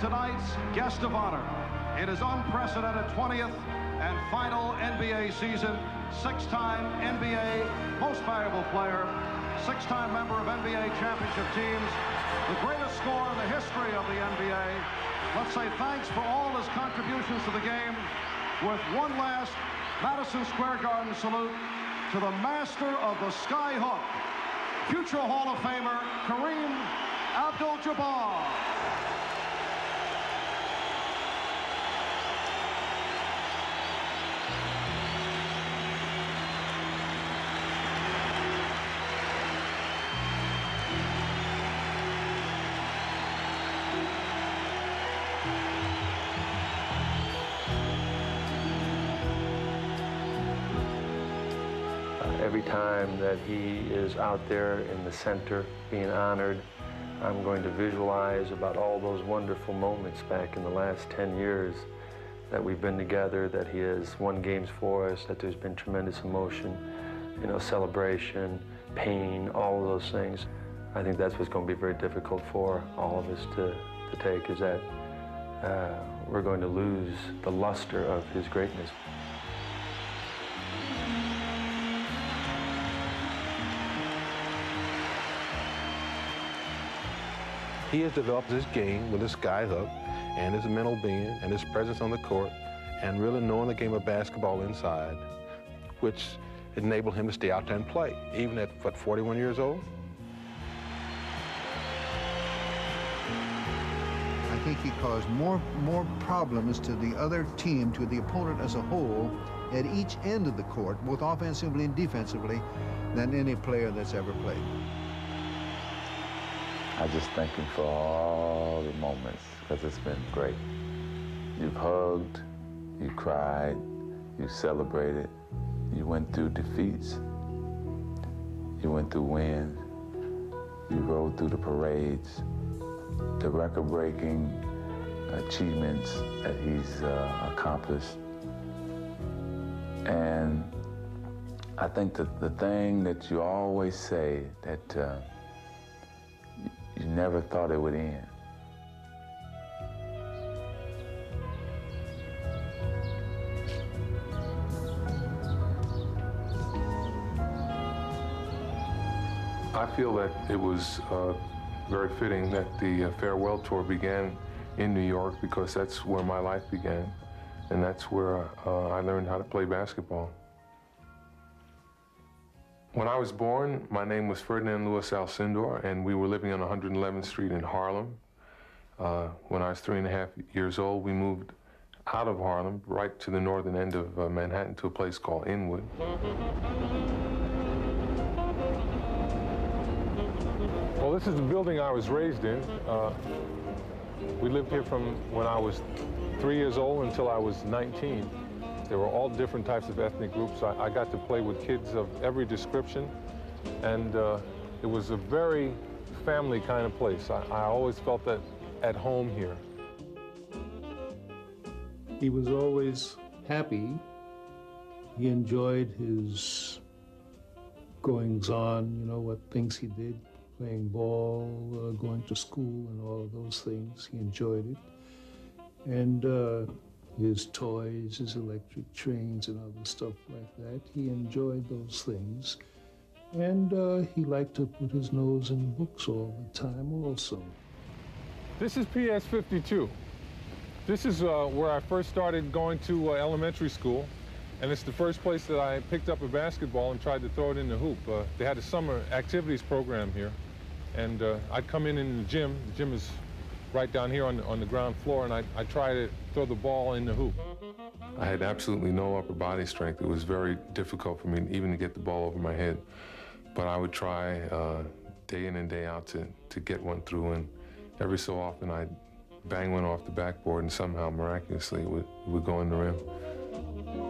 tonight's guest of honor. In his unprecedented 20th and final NBA season, six-time NBA Most Valuable Player, six-time member of NBA championship teams, the greatest scorer in the history of the NBA. Let's say thanks for all his contributions to the game with one last Madison Square Garden salute to the master of the sky hook, future Hall of Famer Kareem Abdul-Jabbar. Every time that he is out there in the center being honored, I'm going to visualize about all those wonderful moments back in the last 10 years that we've been together, that he has won games for us, that there's been tremendous emotion, you know, celebration, pain, all of those things. I think that's what's going to be very difficult for all of us to take, is that we're going to lose the luster of his greatness. He has developed his game with his sky hook and his mental being and his presence on the court and really knowing the game of basketball inside, which enabled him to stay out there and play, even at, what, 41 years old? I think he caused more problems to the other team, to the opponent as a whole, at each end of the court, both offensively and defensively, than any player that's ever played. I just thank him for all the moments, because it's been great. You've hugged, you cried, you celebrated, you went through defeats, you went through wins, you rode through the parades, the record-breaking achievements that he's accomplished. And I think that the thing that you always say, that you never thought it would end. I feel that it was very fitting that the farewell tour began in New York, because that's where my life began, and that's where I learned how to play basketball. When I was born, my name was Ferdinand Louis Alcindor, and we were living on 111th Street in Harlem. When I was 3.5 years old, we moved out of Harlem, right to the northern end of Manhattan, to a place called Inwood. Well, this is the building I was raised in. We lived here from when I was 3 years old until I was 19. There were all different types of ethnic groups. I got to play with kids of every description, and it was a very family kind of place. I always felt that at home here. He was always happy. He enjoyed his goings-on, you know, what things he did, playing ball, going to school, and all of those things. He enjoyed it. And his toys, his electric trains and other stuff like that. He enjoyed those things. And he liked to put his nose in books all the time also. This is PS 52. This is where I first started going to elementary school. And it's the first place that I picked up a basketball and tried to throw it in the hoop. They had a summer activities program here. And I'd come in the gym. The gym is right down here on the ground floor, and I try to throw the ball in the hoop. I had absolutely no upper body strength. It was very difficult for me even to get the ball over my head. But I would try day in and day out to get one through, and every so often I'd bang one off the backboard, and somehow, miraculously, it would go in the rim.